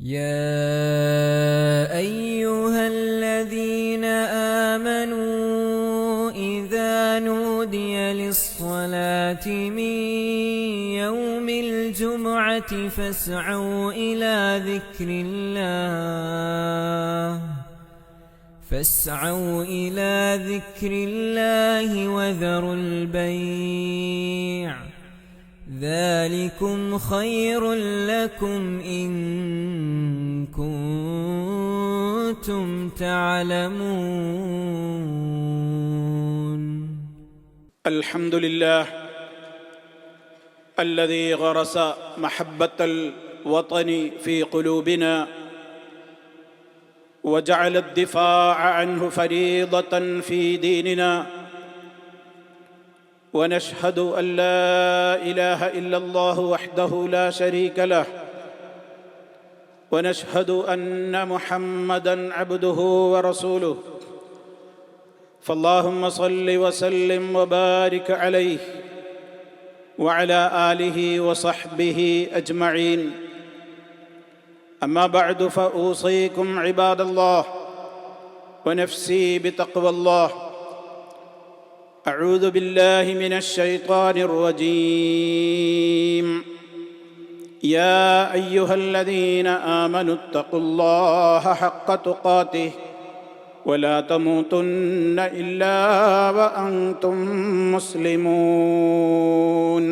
يا أيها الذين آمنوا إذا نودي للصلاة من يوم الجمعة فاسعوا إلى ذكر الله وذروا البيع ذلكم خير لكم إن كنتم تعلمون. الحمد لله الذي غرس محبة الوطن في قلوبنا وجعل الدفاع عنه فريضة في ديننا، ونشهد أن لا إله إلا الله وحده لا شريك له، ونشهد أن محمدًا عبده ورسوله، فاللهم صل وسلم وبارك عليه وعلى آله وصحبه أجمعين. أما بعد، فأوصيكم عباد الله ونفسي بتقوى الله. أعوذ بالله من الشيطان الرجيم. يا أيها الذين آمنوا اتقوا الله حق تقاته ولا تموتن إلا وأنتم مسلمون.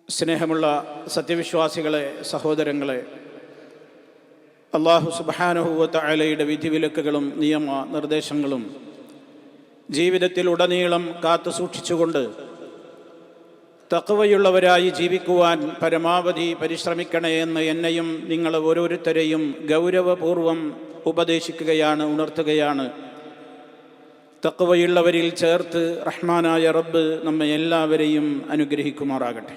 സ്നേഹമുള്ള സത്യവിശ്വാസികളെ, സഹോദരങ്ങളെ, അല്ലാഹു സുബ്ഹാനഹു വ തആലയുടെ വിധിവിലക്കുകളും നിയമ നിർദ്ദേശങ്ങളും ജീവിതത്തിൽ ഉടനീളം കാത്തു സൂക്ഷിച്ചുകൊണ്ട് തഖ്വയുള്ളവരായി ജീവിക്കുവാൻ പരമാവധി പരിശ്രമിക്കണേ എന്ന് എന്നെയും നിങ്ങൾ ഓരോരുത്തരെയും ഗൗരവപൂർവം ഉപദേശിക്കുകയാണ്, ഉണർത്തുകയാണ്. തഖ്വയുള്ളവരിൽ ചേർത്ത് റഹ്മാനായ റബ്ബ് നമ്മെ എല്ലാവരെയും അനുഗ്രഹിക്കുമാറാകട്ടെ.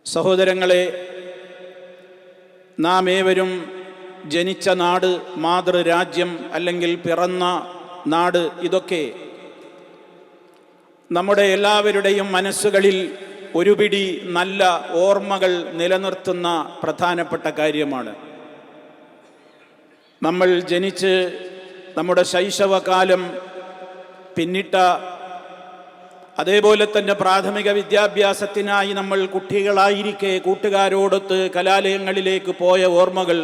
സഹോദരങ്ങളെ, നാം ഏവരും ജനിച്ച നാട്, മാതൃരാജ്യം അല്ലെങ്കിൽ പിറന്ന നാട്, ഇതൊക്കെ നമ്മുടെ എല്ലാവരുടെയും മനസ്സുകളിൽ ഒരു പിടി നല്ല ഓർമ്മകൾ നിലനിർത്തുന്ന പ്രധാനപ്പെട്ട കാര്യമാണ്. നമ്മൾ ജനിച്ച് നമ്മുടെ ശൈശവകാലം പിന്നിട്ട, അതേപോലെ തന്നെ പ്രാഥമിക വിദ്യാഭ്യാസത്തിനായി നമ്മൾ കുട്ടികളായിരിക്കെ കൂട്ടുകാരോടൊത്ത് കലാലയങ്ങളിലേക്ക് പോയ ഓർമ്മകൾ,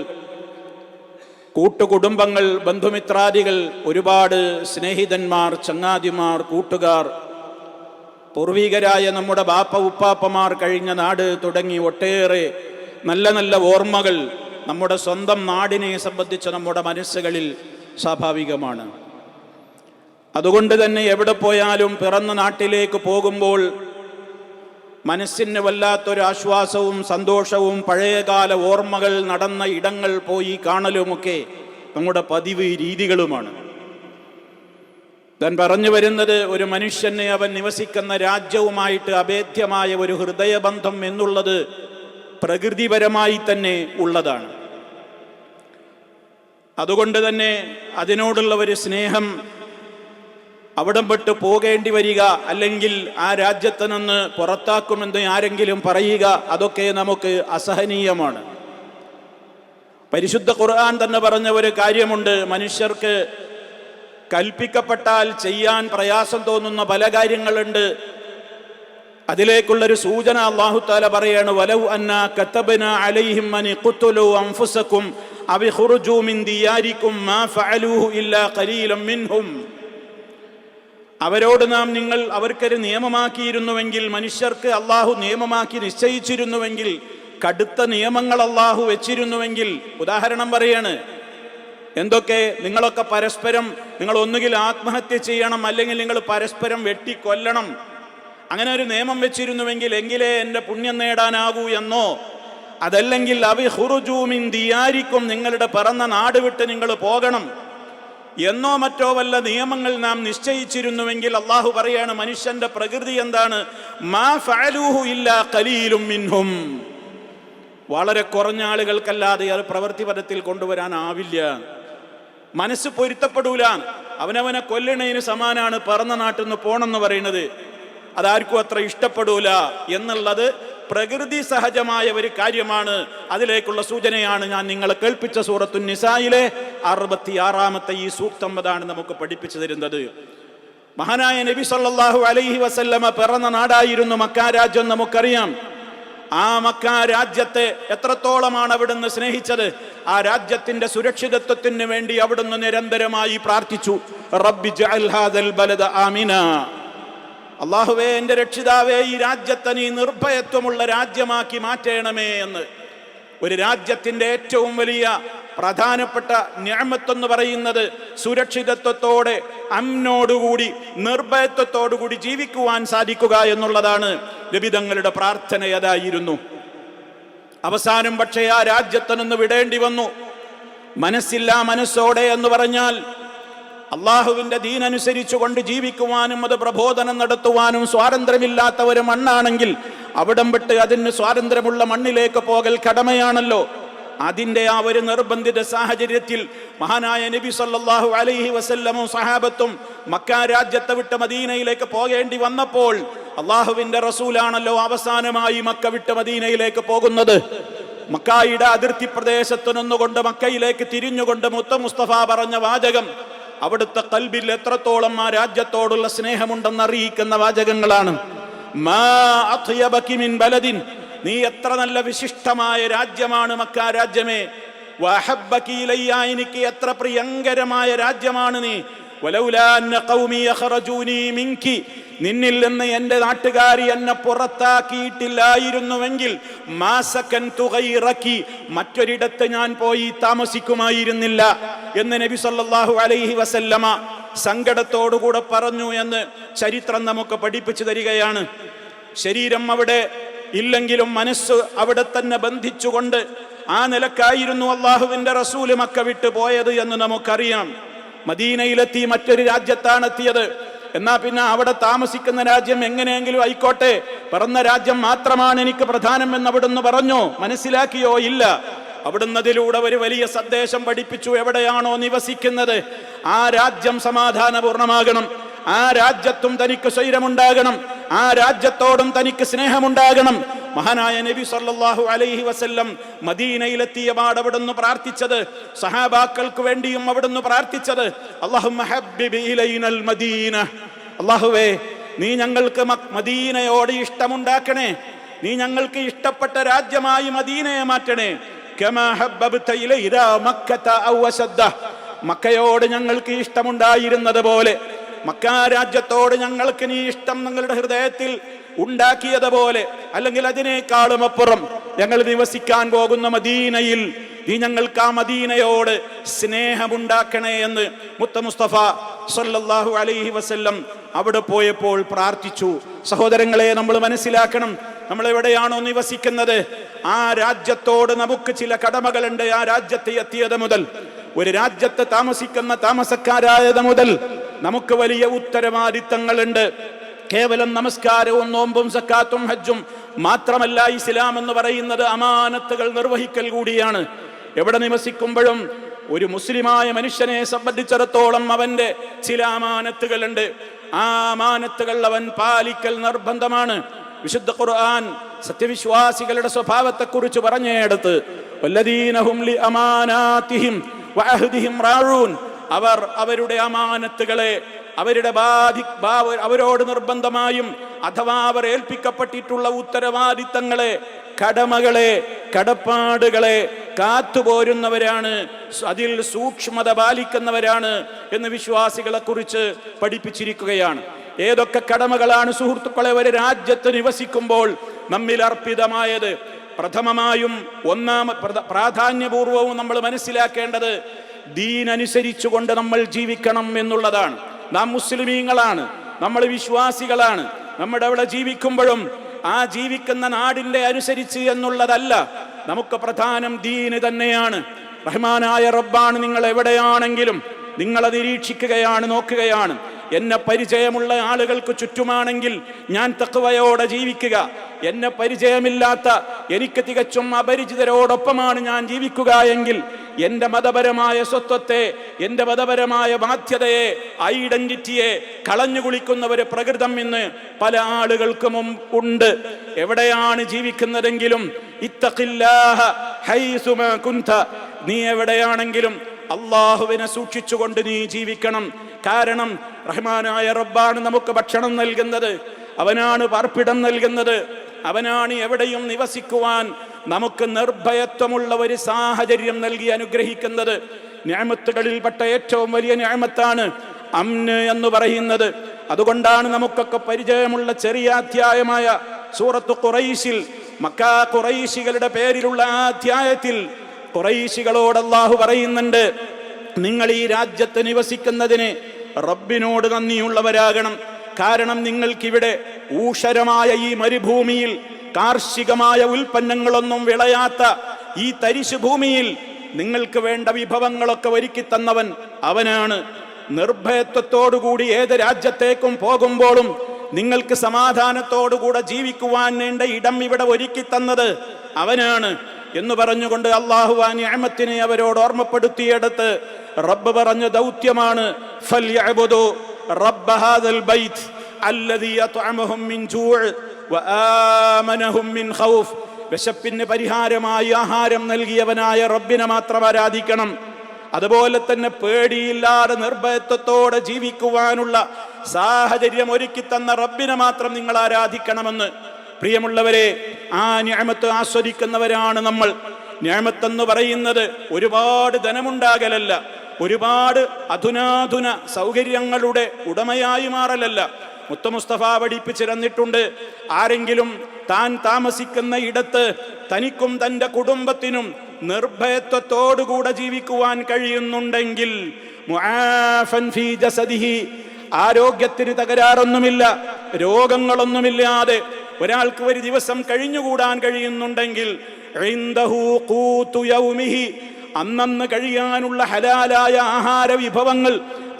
കൂട്ടുകുടുംബങ്ങൾ, ബന്ധുമിത്രാദികൾ, ഒരുപാട് സ്നേഹിതന്മാർ, ചങ്ങാതിമാർ, കൂട്ടുകാർ, പൂർവികരായ നമ്മുടെ ബാപ്പ ഉപ്പാപ്പമാർ കഴിഞ്ഞ നാട് തുടങ്ങി ഒട്ടേറെ നല്ല നല്ല ഓർമ്മകൾ നമ്മുടെ സ്വന്തം നാടിനെ സംബന്ധിച്ച് നമ്മുടെ മനസ്സുകളിൽ സ്വാഭാവികമാണ്. അതുകൊണ്ട് തന്നെ എവിടെ പോയാലും പിറന്ന നാട്ടിലേക്ക് പോകുമ്പോൾ മനസ്സിന് വല്ലാത്തൊരാശ്വാസവും സന്തോഷവും പഴയകാല ഓർമ്മകൾ, നടന്ന ഇടങ്ങൾ പോയി കാണലുമൊക്കെ നമ്മുടെ പതിവ് രീതികളുമാണ്. താൻ പറഞ്ഞു വരുന്നത്, ഒരു മനുഷ്യനെ അവൻ നിവസിക്കുന്ന രാജ്യവുമായിട്ട് അഭേദ്യമായ ഒരു ഹൃദയബന്ധം എന്നുള്ളത് പ്രകൃതിപരമായി തന്നെ ഉള്ളതാണ്. അതുകൊണ്ട് തന്നെ അതിനോടുള്ള ഒരു സ്നേഹം, അവിടം വിട്ട് പോകേണ്ടി വരിക, അല്ലെങ്കിൽ ആ രാജ്യത്ത് നിന്ന് പുറത്താക്കുമെന്ന് ആരെങ്കിലും പറയുക, അതൊക്കെ നമുക്ക് അസഹനീയമാണ്. പരിശുദ്ധ ഖുർആൻ തന്നെ പറഞ്ഞ ഒരു കാര്യമുണ്ട്, മനുഷ്യർക്ക് കൽപ്പിക്കപ്പെട്ടാൽ ചെയ്യാൻ പ്രയാസം തോന്നുന്ന പല കാര്യങ്ങളുണ്ട്. അതിലേക്കുള്ളൊരു സൂചന അല്ലാഹു തആല പറയാണ്, വലൗ അന്നാ കതബ്നാ അലൈഹിം അൻ ഖുതുലു അൻഫുസകും അവ ഖുറുജു മിൻ ദിയാരികും മാ ഫഅലൂഹു ഇല്ലാ ഖലീലൻ മിൻഹും. അവരോട് നാം അവർക്കൊരു നിയമമാക്കിയിരുന്നുവെങ്കിൽ, മനുഷ്യർക്ക് അള്ളാഹു നിയമമാക്കി നിശ്ചയിച്ചിരുന്നുവെങ്കിൽ, കടുത്ത നിയമങ്ങൾ അള്ളാഹു വെച്ചിരുന്നുവെങ്കിൽ, ഉദാഹരണം പറയാണ്, എന്തൊക്കെ? നിങ്ങളൊക്കെ പരസ്പരം, നിങ്ങൾ ഒന്നുകിൽ ആത്മഹത്യ ചെയ്യണം, അല്ലെങ്കിൽ നിങ്ങൾ പരസ്പരം വെട്ടിക്കൊല്ലണം. അങ്ങനെ ഒരു നിയമം വെച്ചിരുന്നുവെങ്കിൽ എങ്കിലേ എൻ്റെ പുണ്യം നേടാനാകൂ എന്നോ, അതല്ലെങ്കിൽ അവ ഖുറുജു മിൻ ദിയാരിക്കും, നിങ്ങളുടെ പിറന്ന നാട് വിട്ട് നിങ്ങൾ പോകണം എന്നോ മറ്റോ വല്ല നിയമങ്ങൾ നാം നിശ്ചയിച്ചിരുന്നുവെങ്കിൽ, അള്ളാഹു പറയാണ്, മനുഷ്യന്റെ പ്രകൃതി എന്താണ്? മാ ഫഅലൂഹു ഇല്ലാ ഖലീലും മിൻഹും. വളരെ കുറഞ്ഞ ആളുകൾക്കല്ലാതെ അത് പ്രവൃത്തിപരത്തിൽ കൊണ്ടുവരാനാവില്ല. മനസ്സ് പൊരുത്തപ്പെടൂല. അവനവനെ കൊല്ലണതിന് സമാനാണ് പിറന്ന നാട്ടിൽ നിന്ന് പോണെന്ന് പറയുന്നത്. അതാർക്കും അത്ര ഇഷ്ടപ്പെടൂല എന്നുള്ളത് പ്രകൃതി സഹജമായ ഒരു കാര്യമാണ്. അതിലേക്കുള്ള സൂചനയാണ് ഞാൻ നിങ്ങളെ കേൾപ്പിച്ച സൂറത്തുൻ നിസായിലെ 66-ാമത്തെ ഈ സൂക്തം. അതാണ് നമുക്ക് പഠിപ്പിച്ചു തരുന്നത്. മഹാനായ നബി സല്ലല്ലാഹു അലൈഹി വസല്ലമ പിറന്ന നാടായിരുന്നു മക്ക രാജ്യം. നമുക്കറിയാം ആ മക്ക രാജ്യത്തെ എത്രത്തോളമാണ് അവിടുന്ന് സ്നേഹിച്ചത്. ആ രാജ്യത്തിന്റെ സുരക്ഷിതത്വത്തിന് വേണ്ടി അവിടുന്ന് നിരന്തരമായി പ്രാർത്ഥിച്ചു, റബ്ബി ജഅൽ ഹാദൽ ബലദ ആമിന. അല്ലാഹുവേ, എൻ്റെ രക്ഷിതാവേ, ഈ രാജ്യത്തെ നീ നിർഭയത്വമുള്ള രാജ്യമാക്കി മാറ്റണമേ എന്ന്. ഒരു രാജ്യത്തിന്റെ ഏറ്റവും വലിയ പ്രധാനപ്പെട്ട നിഅമത്ത് എന്ന് പറയുന്നത് സുരക്ഷിതത്വത്തോടെ, അമ്നോടുകൂടി, നിർഭയത്വത്തോടുകൂടി ജീവിക്കുവാൻ സാധിക്കുക എന്നുള്ളതാണ്. നബി തങ്ങളുടെ പ്രാർത്ഥന അതായിരുന്നു. അവസാനം പക്ഷേ ആ രാജ്യത്ത് നിന്ന് വിടേണ്ടി വന്നു. മനസ്സില്ല മനസ്സോടെ എന്ന് പറഞ്ഞാൽ അള്ളാഹുവിന്റെ ദീൻ അനുസരിച്ചുകൊണ്ട് ജീവിക്കുവാനും അത് പ്രബോധനം നടത്തുവാനും സ്വാതന്ത്ര്യമില്ലാത്ത ഒരു മണ്ണാണെങ്കിൽ അവിടം വിട്ട് അതിന് സ്വാതന്ത്ര്യമുള്ള മണ്ണിലേക്ക് പോകൽ കടമയാണല്ലോ. അതിന്റെ ആ ഒരു നിർബന്ധിത സാഹചര്യത്തിൽ മഹാനായ നബി സല്ലല്ലാഹു അലൈഹി വസല്ലമും സഹാബത്തും മക്ക രാജ്യത്തെ വിട്ട് മദീനയിലേക്ക് പോകേണ്ടി വന്നപ്പോൾ അള്ളാഹുവിന്റെ റസൂലാണല്ലോ അവസാനമായി മക്ക വിട്ട് മദീനയിലേക്ക് പോകുന്നത്. മക്കായുടെ അതിർത്തി പ്രദേശത്ത് നിന്നുകൊണ്ട് മക്കയിലേക്ക് തിരിഞ്ഞുകൊണ്ട് മുസ്തഫ പറഞ്ഞ വാചകം അവിടുത്തെ ഖൽബിൽ എത്രത്തോളം ആ രാജ്യത്തോടുള്ള സ്നേഹമുണ്ടെന്ന് അറിയിക്കുന്ന വാചകങ്ങളാണ്. മാ അത്യബകി മിൻ ബലദിൻ, നീ എത്ര നല്ല വിശിഷ്ടമായ രാജ്യമാണ് മക്ക രാജ്യമേ. വഹബ്ബകി ഇലയ്യ, എനിക്ക് എത്ര പ്രിയങ്കരമായ രാജ്യമാണ് നീ. വലൗലാ അന്ന ഖൗമി യഖറജൂനി മിൻകി, നിന്നിൽ നിന്ന് എൻ്റെ നാട്ടുകാരി എന്നെ പുറത്താക്കിയിട്ടില്ലായിരുന്നുവെങ്കിൽ മാസകൻതു ഗൈറകി, മറ്റൊരിടത്ത് ഞാൻ പോയി താമസിക്കുമായിരുന്നില്ല എന്ന് നബി സല്ലല്ലാഹു അലൈഹി വസല്ലമ സങ്കടത്തോടുകൂടെ പറഞ്ഞു എന്ന് ചരിത്രം നമുക്ക് പഠിപ്പിച്ചു തരികയാണ്. ശരീരം അവിടെ ഇല്ലെങ്കിലും മനസ്സ് അവിടെ തന്നെ ബന്ധിച്ചുകൊണ്ട് ആ നിലക്കായിരുന്നു അള്ളാഹുവിന്റെ റസൂല് മക്ക വിട്ടു പോയത് എന്ന് നമുക്കറിയാം. മദീനയിലെത്തി മറ്റൊരു രാജ്യത്താണ് എത്തിയത്. എന്നാ പിന്നെ അവിടെ താമസിക്കുന്ന രാജ്യം എങ്ങനെയെങ്കിലും ആയിക്കോട്ടെ, പിറന്ന രാജ്യം മാത്രമാണ് എനിക്ക് പ്രധാനം എന്ന് അവിടുന്ന് പറഞ്ഞോ? മനസ്സിലാക്കിയോ? ഇല്ല. അവിടുന്ന് അതിലൂടെ ഒരു വലിയ സന്ദേശം പഠിപ്പിച്ചു. എവിടെയാണോ നിവസിക്കുന്നത് ആ രാജ്യം സമാധാനപൂർണമാകണം, ആ രാജ്യത്തും തനിക്ക് സ്വൈരമുണ്ടാകണം, ആ രാജ്യത്തോടും തനിക്ക് സ്നേഹമുണ്ടാകണം. മഹാനായ നബി സല്ലല്ലാഹു അലൈഹി വസല്ലം മദീനയിലെത്തിയ പാട് അവിടുന്ന് പ്രാർത്ഥിച്ചത്, സഹാബാക്കൾക്ക് വേണ്ടിയും അവിടുന്ന് പ്രാർത്ഥിച്ചത്, അല്ലാഹുമ്മ ഹബ്ബിബ് ഇലൈനൽ മദീന, അല്ലാഹുവേ നീ ഞങ്ങൾക്ക് മദീനയോട് ഇഷ്ടമുണ്ടാക്കണേ, നീ ഞങ്ങൾക്ക് ഇഷ്ടപ്പെട്ട രാജ്യമായി മദീനയെ മാറ്റണേ. കമാ ഹബ്ബബ്ത ഇലൈനാ മക്കത ഔ അശദ്ദ, മക്കയോട് ഞങ്ങൾക്ക് ഇഷ്ടമുണ്ടായിരുന്നത് പോലെ, മക്ക രാജ്യത്തോട് ഞങ്ങൾക്ക് നീ ഇഷ്ടം ഞങ്ങളുടെ ഹൃദയത്തിൽ ഉണ്ടാക്കിയതുപോലെ, അല്ലെങ്കിൽ അതിനേക്കാളും അപ്പുറം ഞങ്ങൾ നിവസിക്കാൻ പോകുന്ന മദീനയിൽ നീ ഞങ്ങൾക്ക് ആ മദീനയോട് സ്നേഹമുണ്ടാക്കണേ എന്ന് മുസ്തഫ സല്ലല്ലാഹു അലൈഹി വസല്ലം അവിടെ പോയപ്പോൾ പ്രാർത്ഥിച്ചു. സഹോദരങ്ങളെ, നമ്മൾ മനസ്സിലാക്കണം, നമ്മൾ എവിടെയാണോ നിവസിക്കുന്നത് ആ രാജ്യത്തോട് നമുക്ക് ചില കടമകളുണ്ട്. ആ രാജ്യത്ത് എത്തിയത് മുതൽ, ഒരു രാജ്യത്ത് താമസിക്കുന്ന താമസക്കാരായത് മുതൽ നമുക്ക് വലിയ ഉത്തരവാദിത്തങ്ങളുണ്ട്. കേവലം നമസ്കാരവും നോമ്പും സക്കാത്തും ഹജ്ജും മാത്രമല്ല ഇസ്ലാം എന്ന് പറയുന്നത്, അമാനത്തുകൾ നിർവഹിക്കൽ കൂടിയാണ്. എവിടെ നിവസിക്കുമ്പോഴും ഒരു മുസ്ലിമായ മനുഷ്യനെ സംബന്ധിച്ചിടത്തോളം അവന്റെ ചില അമാനത്തുകളുണ്ട്. ആ അമാനത്തുകൾ അവൻ പാലിക്കൽ നിർബന്ധമാണ്. വിശുദ്ധ ഖുർആൻ സത്യവിശ്വാസികളുടെ സ്വഭാവത്തെക്കുറിച്ച് പറഞ്ഞെടുത്ത്, വല്ലദീന ഹും ലി അമാനാതിഹിം വഅഹ്ദിഹിം റാഊൻ, അവർ അവരുടെ അമാനത്തുകളെ, അവരുടെ അവരോട് നിർബന്ധമായും അഥവാ അവർ ഏൽപ്പിക്കപ്പെട്ടിട്ടുള്ള ഉത്തരവാദിത്തങ്ങളെ, കടമകളെ, കടപ്പാടുകളെ കാത്തുപോരുന്നവരാണ്, അതിൽ സൂക്ഷ്മത പാലിക്കുന്നവരാണ് എന്ന് വിശ്വാസികളെ കുറിച്ച് പഠിപ്പിച്ചിരിക്കുകയാണ്. ഏതൊക്കെ കടമകളാണ് സുഹൃത്തുക്കളെ ഒരു രാജ്യത്ത് നിവസിക്കുമ്പോൾ നമ്മിൽ അർപ്പിതമായത്? പ്രഥമമായും പ്രാധാന്യപൂർവവും നമ്മൾ മനസ്സിലാക്കേണ്ടത് ദീൻ അനുസരിച്ചുകൊണ്ട് നമ്മൾ ജീവിക്കണം എന്നുള്ളതാണ്. നാം മുസ്ലിമീങ്ങളാണ്, നമ്മൾ വിശ്വാസികളാണ്. നമ്മുടെ അവിടെ ജീവിക്കുമ്പോഴും ആ ജീവിക്കുന്ന നാടിന്റെ അനുസരിച്ച് എന്നുള്ളതല്ല, നമുക്ക് പ്രധാനം ദീന് തന്നെയാണ്. റഹ്മാനായ റബ്ബാണ് നിങ്ങൾ എവിടെയാണെങ്കിലും നിങ്ങളെ നിരീക്ഷിക്കുകയാണ്, നോക്കുകയാണ്. എന്നെ പരിചയമുള്ള ആളുകൾക്ക് ചുറ്റുമാണെങ്കിൽ ഞാൻ തഖ്വയോടെ ജീവിക്കുക, എന്നെ പരിചയമില്ലാത്ത എനിക്ക് തികച്ചും അപരിചിതരോടൊപ്പമാണ് ഞാൻ ജീവിക്കുക എങ്കിൽ എൻ്റെ മതപരമായ സ്വത്വത്തെ, എൻ്റെ മതപരമായ ബാധ്യതയെ, ഐഡന്റിറ്റിയെ കളഞ്ഞു കുളിക്കുന്നവര് പ്രകൃതം ഇന്ന് പല ആളുകൾക്കും ഉണ്ട്. എവിടെയാണ് ജീവിക്കുന്നതെങ്കിലും ഇത്തഖില്ലാഹ ഹൈസുമാ കുൻത, നീ എവിടെയാണെങ്കിലും അള്ളാഹുവിനെ സൂക്ഷിച്ചുകൊണ്ട് നീ ജീവിക്കണം. കാരണം റഹ്മാനായ റബ്ബാണ് നമുക്ക് ഭക്ഷണം നൽകുന്നത്, അവനാണ് പാർപ്പിടം നൽകുന്നത്, അവനാണ് എവിടെയും നിവസിക്കുവാൻ നമുക്ക് നിർഭയത്വമുള്ള ഒരു സാഹചര്യം നൽകി അനുഗ്രഹിക്കുന്നത്. നിഅമത്തുകളിൽപ്പെട്ട ഏറ്റവും വലിയ നിഅമത്താണ് അംന് എന്ന് പറയുന്നത്. അതുകൊണ്ടാണ് നമുക്കൊക്കെ പരിചയമുള്ള ചെറിയ അധ്യായമായ സൂറത്ത് ഖുറൈശിൽ, മക്കാ ഖുറൈശികളുടെ പേരിലുള്ള ആ അധ്യായത്തിൽ ഖുറൈശികളോട് അല്ലാഹു പറയുന്നുണ്ട്, നിങ്ങൾ ഈ രാജ്യത്ത് നിവസിക്കുന്നതിന് റബ്ബിനോട് നന്ദിയുള്ളവരാകണം. കാരണം നിങ്ങൾക്കിവിടെ ഊഷരമായ ഈ മരുഭൂമിയിൽ, കാർഷികമായ ഉൽപ്പന്നങ്ങളൊന്നും വിളയാത്ത ഈ തരിശു ഭൂമിയിൽ നിങ്ങൾക്ക് വേണ്ട വിഭവങ്ങളൊക്കെ ഒരുക്കി തന്നവൻ അവനാണ്. നിർഭയത്വത്തോടുകൂടി ഏത് രാജ്യത്തേക്കും പോകുമ്പോഴും നിങ്ങൾക്ക് സമാധാനത്തോടുകൂടെ ജീവിക്കുവാൻ വേണ്ട ഇടം ഇവിടെ ഒരുക്കി തന്നത് അവനാണ് എന്ന് പറഞ്ഞുകൊണ്ട് അല്ലാഹു ആ നിഅമത്തിനെ അവരോട് ഓർമ്മപ്പെടുത്തിയെടുത്ത് റബ്ബ് പറഞ്ഞ ദൗത്യമാണ് ഫൽയഅ്ബുദു റബ്ബ ഹാദൽ ബൈത്ത് അല്ലദീ അത്അമഹും മിൻ ജൂഅ് വആമനഹും മിൻ ഖൗഫ്. വിശപ്പിന് പരിഹാരമായി ആഹാരം നൽകിയവനായ റബ്ബിനെ മാത്രം ആരാധിക്കണം. അതുപോലെ തന്നെ പേടിയില്ലാതെ നിർഭയത്വത്തോടെ ജീവിക്കുവാനുള്ള സാഹചര്യം ഒരുക്കി തന്ന റബ്ബിനെ മാത്രം നിങ്ങൾ ആരാധിക്കണമെന്ന്. പ്രിയമുള്ളവരെ, ആ നിഅമത്ത് ആസ്വദിക്കുന്നവരാണ് നമ്മൾ. നിഅമത്തെന്ന് പറയുന്നത് ഒരുപാട് ധനമുണ്ടാകലല്ല, ഒരുപാട് അധുനാധുന സൗകര്യങ്ങളുടെ ഉടമയായി മാറലല്ല. മുത്ത മുസ്തഫ പഠിപ്പിച്ചു തന്നിട്ടുണ്ട്, ആരെങ്കിലും താൻ താമസിക്കുന്ന ഇടത്ത് തനിക്കും തൻ്റെ കുടുംബത്തിനും നിർഭയത്വത്തോടുകൂടെ ജീവിക്കുവാൻ കഴിയുന്നുണ്ടെങ്കിൽ, മുആഫൻ ഫീ ജസദിഹി, ആരോഗ്യത്തിന് തകരാറൊന്നുമില്ല, രോഗങ്ങളൊന്നുമില്ലാതെ ഒരാൾക്ക് ഒരു ദിവസം കഴിഞ്ഞുകൂടാൻ കഴിയുന്നുണ്ടെങ്കിൽ, ഇൻദഹു ഖൂതു യൗമിഹി, അന്നന്ന് കഴിയാനുള്ള ഹലാലായ ആഹാര വിഭവങ്ങൾ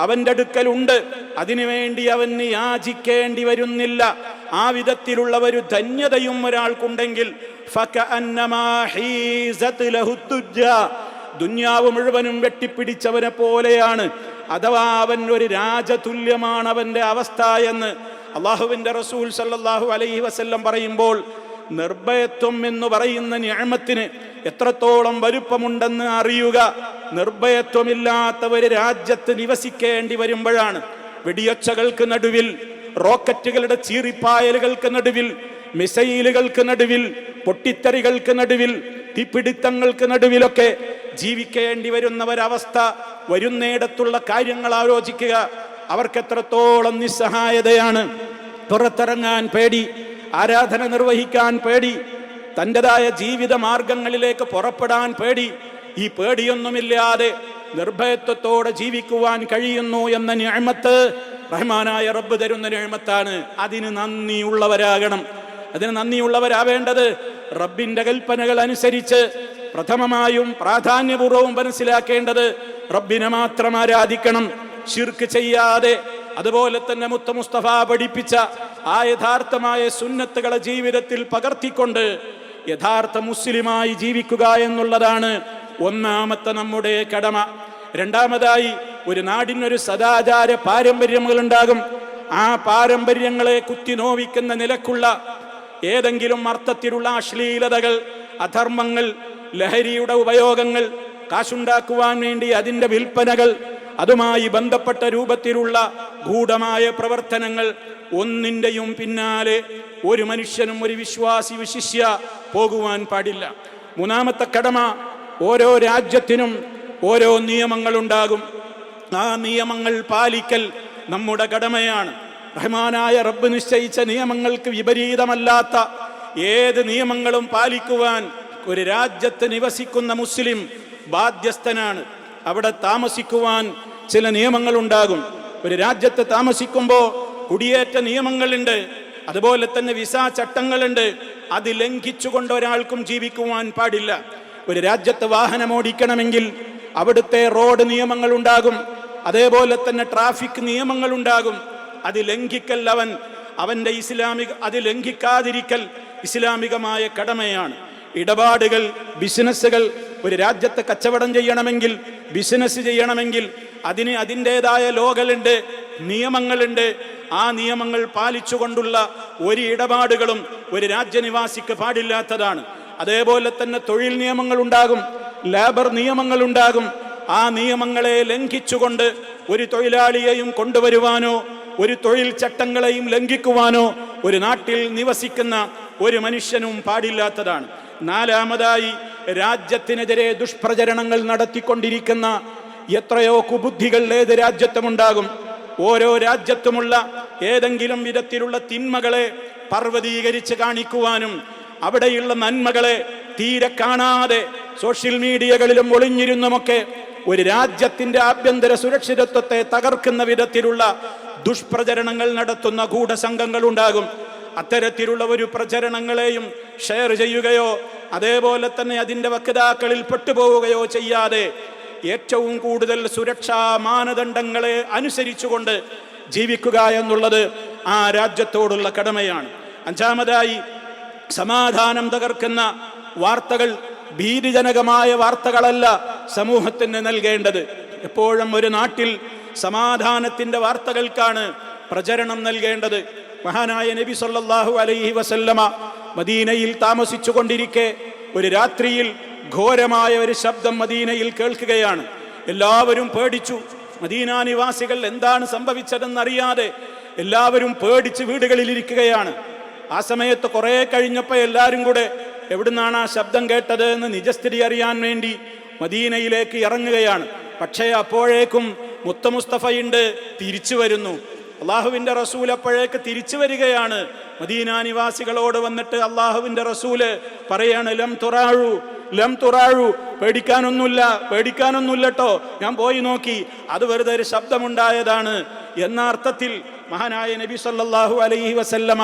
അവൻ്റെ അടുക്കലുണ്ട്. അതിനുവേണ്ടി അവന് യാചിക്കേണ്ടി വരുന്നില്ല. ആ വിധത്തിലുള്ള ഒരു ധന്യതയും ഒരാൾക്കുണ്ടെങ്കിൽ ഫകഅന്നമാ ഹീസത് ലഹു ദുജ്ജാ, ദുനിയാവ് മുഴുവനും വെട്ടിപ്പിടിച്ചവനെ പോലെയാണ്, അഥവാ അവൻ ഒരു രാജതുല്യമാണ് അവൻ്റെ അവസ്ഥ എന്ന് അള്ളാഹുവിൻ്റെ റസൂൽ സല്ലല്ലാഹു അലൈഹി വസല്ലം പറയുമ്പോൾ, നിർഭയത്വം എന്ന് പറയുന്ന നിഅമത്തിന് എത്രത്തോളം വലുപ്പമുണ്ടെന്ന് അറിയുക. നിർഭയത്വമില്ലാത്ത ഒരു രാജ്യത്ത് നിവസിക്കേണ്ടി വരുമ്പോഴാണ് വെടിയൊച്ചകൾക്ക് നടുവിൽ, റോക്കറ്റുകളുടെ ചീറിപ്പായലുകൾക്ക് നടുവിൽ, മിസൈലുകൾക്ക് നടുവിൽ, പൊട്ടിത്തെറികൾക്ക് നടുവിൽ, തീപിടുത്തങ്ങൾക്ക് നടുവിലൊക്കെ ജീവിക്കേണ്ടി വരുന്നവരവസ്ഥ വരുന്നിടത്തുള്ള കാര്യങ്ങൾ ആലോചിക്കുക. അവർക്കെത്രത്തോളം നിസ്സഹായതയാണ്. പുറത്തിറങ്ങാൻ പേടി, ആരാധന നിർവഹിക്കാൻ പേടി, തൻ്റെതായ ജീവിത മാർഗങ്ങളിലേക്ക് പുറപ്പെടാൻ പേടി. ഈ പേടിയൊന്നുമില്ലാതെ നിർഭയത്വത്തോടെ ജീവിക്കുവാൻ കഴിയുന്നു എന്ന നിഅമത്ത് റഹ്മാനായ റബ്ബ് തരുന്ന നിഅമത്താണ്. അതിന് നന്ദിയുള്ളവരാകണം. അതിന് നന്ദിയുള്ളവരാവേണ്ടത് റബ്ബിൻ്റെ കൽപ്പനകൾ അനുസരിച്ച് പ്രഥമമായും പ്രാധാന്യപൂർവ്വവും മനസ്സിലാക്കേണ്ടത് റബ്ബിനെ മാത്രം ആരാധിക്കണം, ശിർക്ക് ചെയ്യാതെ. അതുപോലെ തന്നെ മുത്ത മുസ്തഫ പഠിപ്പിച്ച ആ യഥാർത്ഥമായ സുന്നത്തുകളെ ജീവിതത്തിൽ പകർത്തിക്കൊണ്ട് യഥാർത്ഥ മുസ്ലിമായി ജീവിക്കുക എന്നുള്ളതാണ് ഒന്നാമത്തെ നമ്മുടെ കടമ. രണ്ടാമതായി, ഒരു നാടിനൊരു സദാചാര പാരമ്പര്യങ്ങളുണ്ടാകും. ആ പാരമ്പര്യങ്ങളെ കുത്തിനോവിക്കുന്ന നിലക്കുള്ള ഏതെങ്കിലും അർത്ഥത്തിലുള്ള അശ്ലീലതകൾ, അധർമ്മങ്ങൾ, ലഹരിയുടെ ഉപയോഗങ്ങൾ, കാശുണ്ടാക്കുവാൻ വേണ്ടി അതിൻ്റെ വിൽപ്പനകൾ, അതുമായി ബന്ധപ്പെട്ട രൂപത്തിലുള്ള ഗൂഢമായ പ്രവർത്തനങ്ങൾ, ഒന്നിൻ്റെയും പിന്നാലെ ഒരു മനുഷ്യനും ഒരു വിശ്വാസി വിശിഷ്യ പോകുവാൻ പാടില്ല. മൂന്നാമത്തെ കടമ, ഓരോ രാജ്യത്തിനും ഓരോ നിയമങ്ങളുണ്ടാകും. ആ നിയമങ്ങൾ പാലിക്കൽ നമ്മുടെ കടമയാണ്. റഹ്മാനായ റബ്ബ് നിശ്ചയിച്ച നിയമങ്ങൾക്ക് വിപരീതമല്ലാത്ത ഏത് നിയമങ്ങളും പാലിക്കുവാൻ ഒരു രാജ്യത്ത് നിവസിക്കുന്ന മുസ്ലിം ബാധ്യസ്ഥനാണ്. അവിടെ താമസിക്കുവാൻ ചില നിയമങ്ങളുണ്ടാകും. ഒരു രാജ്യത്ത് താമസിക്കുമ്പോൾ കുടിയേറ്റ നിയമങ്ങളുണ്ട്, അതുപോലെ തന്നെ വിസാ ചട്ടങ്ങളുണ്ട്. അത് ലംഘിച്ചുകൊണ്ട് ഒരാൾക്കും ജീവിക്കുവാൻ പാടില്ല. ഒരു രാജ്യത്ത് വാഹനം ഓടിക്കണമെങ്കിൽ അവിടുത്തെ റോഡ് നിയമങ്ങളുണ്ടാകും, അതേപോലെ തന്നെ ട്രാഫിക് നിയമങ്ങളുണ്ടാകും. അത് ലംഘിക്കൽ അവൻ്റെ അത് ലംഘിക്കാതിരിക്കൽ ഇസ്ലാമികമായ കടമയാണ്. ഇടപാടുകൾ, ബിസിനസ്സുകൾ ഒരു രാജ്യത്ത് കച്ചവടം ചെയ്യണമെങ്കിൽ, ബിസിനസ് ചെയ്യണമെങ്കിൽ അതിന് അതിൻ്റെതായ ലോകളുണ്ട്, നിയമങ്ങളുണ്ട്. ആ നിയമങ്ങൾ പാലിച്ചുകൊണ്ടുള്ള ഒരു ഇടപാടുകളും ഒരു രാജ്യനിവാസിക്ക് പാടില്ലാത്തതാണ്. അതേപോലെ തന്നെ തൊഴിൽ നിയമങ്ങൾ ഉണ്ടാകും, ലേബർ നിയമങ്ങൾ ഉണ്ടാകും. ആ നിയമങ്ങളെ ലംഘിച്ചുകൊണ്ട് ഒരു തൊഴിലാളിയെയും കൊണ്ടുവരുവാനോ ഒരു തൊഴിൽ ചട്ടങ്ങളെയും ലംഘിക്കുവാനോ ഒരു നാട്ടിൽ നിവസിക്കുന്ന ഒരു മനുഷ്യനും പാടില്ലാത്തതാണ്. നാലാമതായി, രാജ്യത്തിനെതിരെ ദുഷ്പ്രചരണങ്ങൾ നടത്തിക്കൊണ്ടിരിക്കുന്ന എത്രയോ കുബുദ്ധികൾ ഏത് രാജ്യത്തുമുണ്ടാകും. ഓരോ രാജ്യത്തുമുള്ള ഏതെങ്കിലും വിധത്തിലുള്ള തിന്മകളെ പർവ്വതീകരിച്ച് കാണിക്കുവാനും അവിടെയുള്ള നന്മകളെ തീരെ കാണാതെ സോഷ്യൽ മീഡിയകളിലും ഒളിഞ്ഞിരുന്നുമൊക്കെ ഒരു രാജ്യത്തിന്റെ ആഭ്യന്തര സുരക്ഷിതത്വത്തെ തകർക്കുന്ന വിധത്തിലുള്ള ദുഷ്പ്രചരണങ്ങൾ നടത്തുന്ന ഗൂഢസംഘങ്ങൾ ഉണ്ടാകും. അത്തരത്തിലുള്ള ഒരു പ്രചരണങ്ങളെയും ഷെയർ ചെയ്യുകയോ അതേപോലെ തന്നെ അതിൻ്റെ വക്താക്കളിൽ പെട്ടുപോവുകയോ ചെയ്യാതെ ഏറ്റവും കൂടുതൽ സുരക്ഷാ മാനദണ്ഡങ്ങളെ അനുസരിച്ചുകൊണ്ട് ജീവിക്കുക എന്നുള്ളത് ആ രാജ്യത്തോടുള്ള കടമയാണ്. അഞ്ചാമതായി, സമാധാനം തകർക്കുന്ന വാർത്തകൾ, ഭീതിജനകമായ വാർത്തകളല്ല സമൂഹത്തിന് നൽകേണ്ടത്. എപ്പോഴും ഒരു നാട്ടിൽ സമാധാനത്തിന്റെ വാർത്തകൾക്കാണ് പ്രചരണം നൽകേണ്ടത്. മഹാനായ നബി സല്ലല്ലാഹു അലൈഹി വസല്ലമ മദീനയിൽ താമസിച്ചു കൊണ്ടിരിക്കെ ഒരു രാത്രിയിൽ ഘോരമായ ഒരു ശബ്ദം മദീനയിൽ കേൾക്കുകയാണ്. എല്ലാവരും പേടിച്ചു. മദീന നിവാസികൾ എന്താണ് സംഭവിച്ചതെന്നറിയാതെ എല്ലാവരും പേടിച്ച് വീടുകളിലിരിക്കുകയാണ്. ആ സമയത്ത് കുറെ കഴിഞ്ഞപ്പോൾ എല്ലാവരും കൂടെ എവിടുന്നാണ് ആ ശബ്ദം കേട്ടത് എന്ന് നിജസ്ഥിതി അറിയാൻ വേണ്ടി മദീനയിലേക്ക് ഇറങ്ങുകയാണ്. പക്ഷേ അപ്പോഴേക്കും മുത്ത മുസ്തഫയുണ്ട്, തിരിച്ചു വരുന്നു. അള്ളാഹുവിന്റെ റസൂൽ അപ്പോഴേക്ക് തിരിച്ചു വരികയാണ്. മദീന നിവാസികളോട് വന്നിട്ട് അള്ളാഹുവിന്റെ റസൂല് പറയാണ്, ലം തുറാഴു, പേടിക്കാനൊന്നുമില്ല ട്ടോ, ഞാൻ പോയി നോക്കി, അത് വെറുതെ ഒരു ശബ്ദമുണ്ടായതാണ് എന്ന അർത്ഥത്തിൽ മഹാനായ നബി സല്ലല്ലാഹു അലൈഹി വസല്ലമ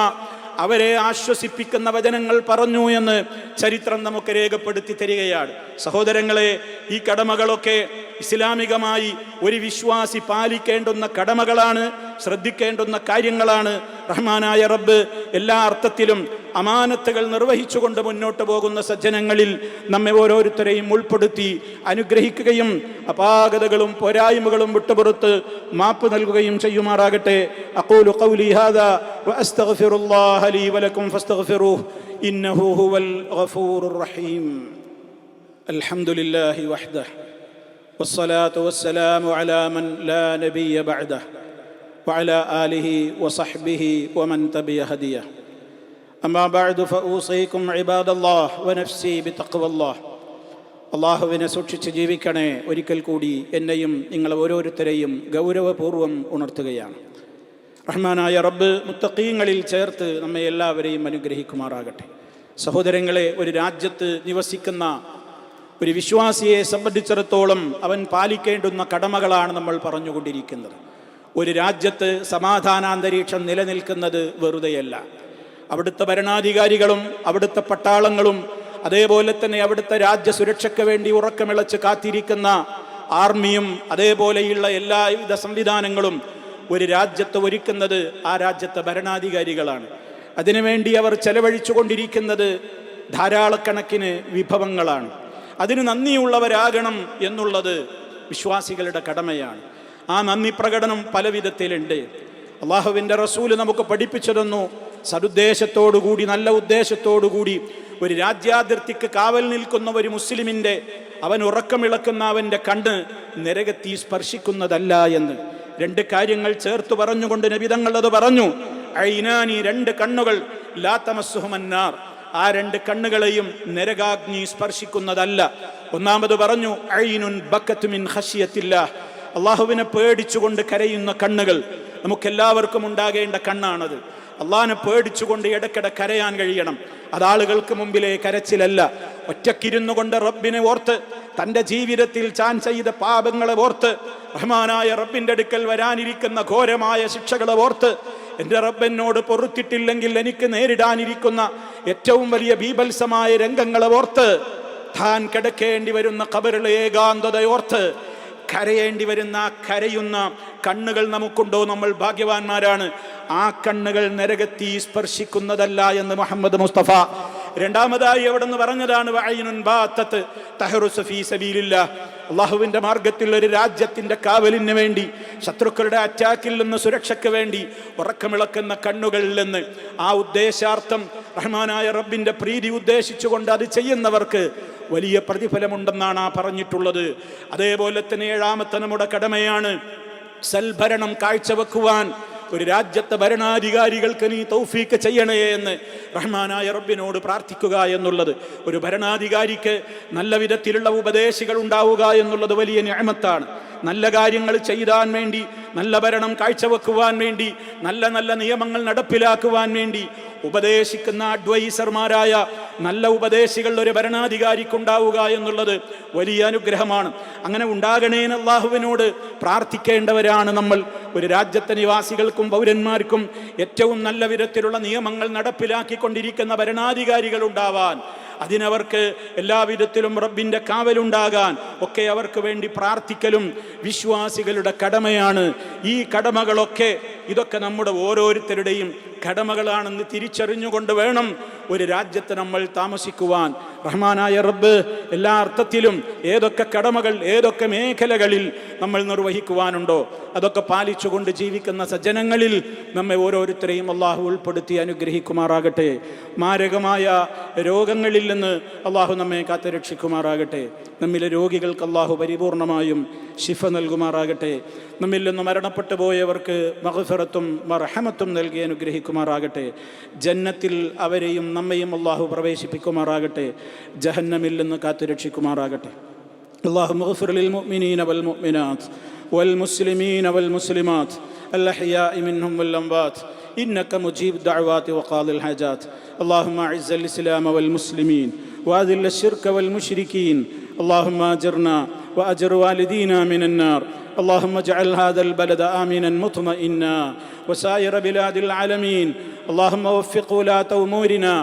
അവരെ ആശ്വസിപ്പിക്കുന്ന വചനങ്ങൾ പറഞ്ഞു എന്ന് ചരിത്രം നമുക്ക് രേഖപ്പെടുത്തി തരികയാണ്. സഹോദരങ്ങളെ, ഈ കടമകളൊക്കെ ഇസ്ലാമികമായി ഒരു വിശ്വാസി പാലിക്കേണ്ടുന്ന കടമകളാണ്, ശ്രദ്ധിക്കേണ്ടുന്ന കാര്യങ്ങളാണ്. റഹ്മാനായ റബ്ബ് എല്ലാ അർത്ഥത്തിലും അമാനത്തുകൾ നിർവഹിച്ചുകൊണ്ട് മുന്നോട്ട് പോകുന്ന സജ്ജനങ്ങളിൽ നമ്മെ ഓരോരുത്തരെയും ഉൾപ്പെടുത്തി അനുഗ്രഹിക്കുകയും അപാകതകളും പോരായ്മകളും വിട്ടുപുറത്ത് മാപ്പ് നൽകുകയും ചെയ്യുമാറാകട്ടെ. അഖൂലു ഖൗലി ഹാദാ വഅസ്തഗ്ഫിറുല്ലാഹ ലീ വലക്കും ഫസ്തഗ്ഫിറൂഹു ഇന്നഹു ഹുവൽ ഗഫൂറുർ റഹീം. അൽഹംദുലില്ലാഹി വഹ്ദഹു വസ്സലാത്തു വസ്സലാമു അലാ മൻ ലാ നബിയ്യ ബഅദഹു വഅലാ ആലിഹി വസഹ്ബിഹി വമൻ തബിഅ ഹദിയഹു. അമ്മാ ബഅദു ഫഊസീകും ഇബാദല്ലാഹ് വനഫ്സി ബിതഖ്വല്ലാഹ്. അല്ലാഹുവിനെ സൂക്ഷിച്ച് ജീവിക്കണേ. ഒരിക്കൽ കൂടി എന്നെയും നിങ്ങൾ ഓരോരുത്തരെയും ഗൗരവപൂർവ്വം ഉണർത്തുകയാണ്. റഹ്മാനായ റബ്ബ് മുത്തഖീങ്ങളിൽ ചേർത്ത് നമ്മെ എല്ലാവരെയും അനുഗ്രഹിക്കുമാറാകട്ടെ. സഹോദരങ്ങളെ, ഒരു രാജ്യത്ത് നിവസിക്കുന്ന ഒരു വിശ്വാസിയെ സംബന്ധിച്ചിടത്തോളം അവൻ പാലിക്കേണ്ടുന്ന കടമകളാണ് നമ്മൾ പറഞ്ഞുകൊണ്ടിരിക്കുന്നത്. ഒരു രാജ്യത്ത് സമാധാനാന്തരീക്ഷം നിലനിൽക്കുന്നത് വെറുതെയല്ല. അവിടുത്തെ ഭരണാധികാരികളും അവിടുത്തെ പട്ടാളങ്ങളും അതേപോലെ തന്നെ അവിടുത്തെ രാജ്യസുരക്ഷയ്ക്ക് വേണ്ടി ഉറക്കമിളച്ച് കാത്തിരിക്കുന്ന ആർമിയും അതേപോലെയുള്ള എല്ലാവിധ സംവിധാനങ്ങളും ഒരു രാജ്യത്ത് ഒരുക്കുന്നത് ആ രാജ്യത്തെ ഭരണാധികാരികളാണ്. അതിനുവേണ്ടി അവർ ചെലവഴിച്ചു കൊണ്ടിരിക്കുന്നത് ധാരാളക്കണക്കിന് വിഭവങ്ങളാണ്. അതിന് നന്ദിയുള്ളവരാകണം എന്നുള്ളത് വിശ്വാസികളുടെ കടമയാണ്. ആ നന്ദി പ്രകടനം പല വിധത്തിലുണ്ട്. അള്ളാഹുവിൻ്റെ റസൂല് നമുക്ക് പഠിപ്പിച്ചു തന്നു, സദുദ്ദേശത്തോടുകൂടി നല്ല ഉദ്ദേശത്തോടുകൂടി ഒരു രാജ്യാതിർത്തിക്ക് കാവൽ നിൽക്കുന്ന ഒരു മുസ്ലിമിൻ്റെ അവൻ ഉറക്കമിളക്കുന്ന അവൻ്റെ കണ്ണ് നരകത്തീ സ്പർശിക്കുന്നതല്ല എന്ന്. രണ്ട് കാര്യങ്ങൾ ചേർത്ത് പറഞ്ഞുകൊണ്ട് നബി തങ്ങൾ അത് പറഞ്ഞു. ഐനാനി, രണ്ട് കണ്ണുകൾ, ലാ തമസ്സുഹുമന്നാർ, ആ രണ്ട് കണ്ണുകളെയും നരകാഗ്നി സ്പർശിക്കുന്നതല്ല. ഒന്നാമത് പറഞ്ഞു ഐനുൻ ബക്കത്ത് മിൻ ഖശിയത്തില്ലാഹ്, അള്ളാഹുവിനെ പേടിച്ചുകൊണ്ട് കരയുന്ന കണ്ണുകൾ. നമുക്കെല്ലാവർക്കും ഉണ്ടാകേണ്ട കണ്ണാണത്. അള്ളാഹിനെ പേടിച്ചുകൊണ്ട് ഇടയ്ക്കിടെ കരയാൻ കഴിയണം. അതാളുകൾക്ക് മുമ്പിലെ കരച്ചിലല്ല. ഒറ്റക്കിരുന്നു കൊണ്ട് റബ്ബിനെ ഓർത്ത്, തൻ്റെ ജീവിതത്തിൽ താൻ ചെയ്ത പാപങ്ങളെ ഓർത്ത്, റഹ്മാനായ റബ്ബിൻ്റെ അടുക്കൽ വരാനിരിക്കുന്ന ഘോരമായ ശിക്ഷകളെ ഓർത്ത്, എൻ്റെ റബ്ബെന്നോട് പൊറുത്തിട്ടില്ലെങ്കിൽ എനിക്ക് നേരിടാനിരിക്കുന്ന ഏറ്റവും വലിയ ബീഭത്സമായ രംഗങ്ങളെ ഓർത്ത്, താൻ കിടക്കേണ്ടി വരുന്ന ഖബറിലെ ഏകാന്തതയോർത്ത് കരയേണ്ടി വരുന്ന കരയുന്ന കണ്ണുകൾ നമുക്കുണ്ടോ? നമ്മൾ ഭാഗ്യവാന്മാരാണ്. ആ കണ്ണുകൾ നരകത്തീ സ്പർശിക്കുന്നതല്ല എന്ന് മുഹമ്മദ് മുസ്തഫ രണ്ടാമതായി അവിടുന്ന് പറഞ്ഞതാണ് വഅയ്നുൻ ബാത്തത്ത് തഹറുസു ഫീ സബീലില്ലാഹ്, അള്ളാഹുവിന്റെ മാർഗത്തിൽ ഒരു രാജ്യത്തിന്റെ കാവലിന് വേണ്ടി, ശത്രുക്കളുടെ അറ്റാക്കിൽ നിന്ന് സുരക്ഷയ്ക്ക് വേണ്ടി ഉറക്കമിളക്കുന്ന കണ്ണുകളിൽ നിന്ന്. ആ ഉദ്ദേശാർത്ഥം റഹ്മാനായ റബ്ബിന്റെ പ്രീതി ഉദ്ദേശിച്ചുകൊണ്ട് അത് ചെയ്യുന്നവർക്ക് വലിയ പ്രതിഫലമുണ്ടെന്നാണ് ആ പറഞ്ഞിട്ടുള്ളത്. അതേപോലെ തന്നെ ഏഴാമത്തെ നമ്മുടെ കടമയാണ് സൽഭരണം കാഴ്ചവെക്കുവാൻ. ഒരു രാജ്യത്തെ ഭരണാധികാരികൾക്ക് നീ തൗഫീക്ക് ചെയ്യണേ എന്ന് റഹ്മാനായ റബ്ബിനോട് പ്രാർത്ഥിക്കുക എന്നുള്ളത്. ഒരു ഭരണാധികാരിക്ക് നല്ല വിധത്തിലുള്ള ഉപദേശികൾ ഉണ്ടാവുക എന്നുള്ളത് വലിയ നിഅമത്താണ്. നല്ല കാര്യങ്ങൾ ചെയ്യാൻ വേണ്ടി, നല്ല ഭരണം കാഴ്ചവെക്കുവാൻ വേണ്ടി, നല്ല നല്ല നിയമങ്ങൾ നടപ്പിലാക്കുവാൻ വേണ്ടി ഉപദേശിക്കുന്ന അഡ്വൈസർമാരായ നല്ല ഉപദേശികൾ ഒരു ഭരണാധികാരിക്കുണ്ടാവുക എന്നുള്ളത് വലിയ അനുഗ്രഹമാണ്. അങ്ങനെ ഉണ്ടാകണേന്ന് അല്ലാഹുവിനോട് പ്രാർത്ഥിക്കേണ്ടവരാണ് നമ്മൾ. ഒരു രാജ്യത്തെ നിവാസികൾക്കും പൗരന്മാർക്കും ഏറ്റവും നല്ല വിധത്തിലുള്ള നിയമങ്ങൾ നടപ്പിലാക്കിക്കൊണ്ടിരിക്കുന്ന ഭരണാധികാരികൾ ഉണ്ടാവാൻ, അതിനവർക്ക് എല്ലാവിധത്തിലും റബ്ബിന്റെ കാവലുണ്ടാകാൻ ഒക്കെ അവർക്ക് വേണ്ടി പ്രാർത്ഥിക്കലും വിശ്വാസികളുടെ കടമയാണ്. ഈ കടമകളൊക്കെ, ഇതൊക്കെ നമ്മുടെ ഓരോരുത്തരുടെയും കടമകളാണെന്ന് തിരിച്ചറിഞ്ഞുകൊണ്ട് വേണം ഒരു രാജ്യത്ത് നമ്മൾ താമസിക്കുവാൻ. റഹ്മാനായ റബ്ബ് എല്ലാ അർത്ഥത്തിലും ഏതൊക്കെ കടമകൾ, ഏതൊക്കെ മേഖലകളിൽ നമ്മൾ നിർവഹിക്കുവാനുണ്ടോ അതൊക്കെ പാലിച്ചുകൊണ്ട് ജീവിക്കുന്ന സജ്ജനങ്ങളിൽ നമ്മെ ഓരോരുത്തരെയും അള്ളാഹു ഉൾപ്പെടുത്തി അനുഗ്രഹിക്കുമാറാകട്ടെ. മാരകമായ രോഗങ്ങളിൽ നിന്ന് അള്ളാഹു നമ്മെ കാത്തുരക്ഷിക്കുമാറാകട്ടെ. നമ്മിലെ രോഗികൾക്ക് അള്ളാഹു പരിപൂർണമായും ശിഫ നൽകുമാറാകട്ടെ. നമ്മിൽ നിന്ന് മരണപ്പെട്ടു പോയവർക്ക് മഗ്ഫിറത്തും മർഹമത്തും നൽകി അനുഗ്രഹിക്കുമാറാകട്ടെ. ജന്നത്തിൽ അവരെയും നമ്മയും അള്ളാഹു പ്രവേശിപ്പിക്കുമാറാകട്ടെ. ജഹന്നമിൽ നിന്ന് കാത്തുരക്ഷിക്കുമാറാകട്ടെ. അല്ലാഹു മഗ്ഫിർ ലിൽ മുഅ്മിനീന വൽ മുഅ്മിനാത്ത് വൽ മുസ്ലിമീന വൽ മുസ്ലിമാത്ത് الأحياء منهم والأموات إنك مجيب الدعوات وقاضي الحاجات. اللهم أعز الإسلام والمسلمين وأذل الشرك والمشركين. اللهم أجرنا وأجر والدينا من النار. اللهم اجعل هذا البلد آمنا مطمئنا وسائر بلاد العالمين. اللهم وفق ولاة أمورنا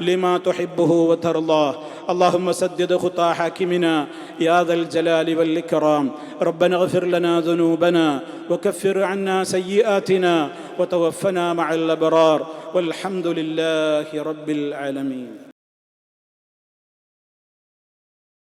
لما تحبه وترضاه. اللهم سدد خطى حاكمنا يا ذا الجلال والإكرام. ربنا اغفر لنا ذنوبنا وكفر عنا سيئاتنا وتوفنا مع الأبرار والحمد لله رب العالمين.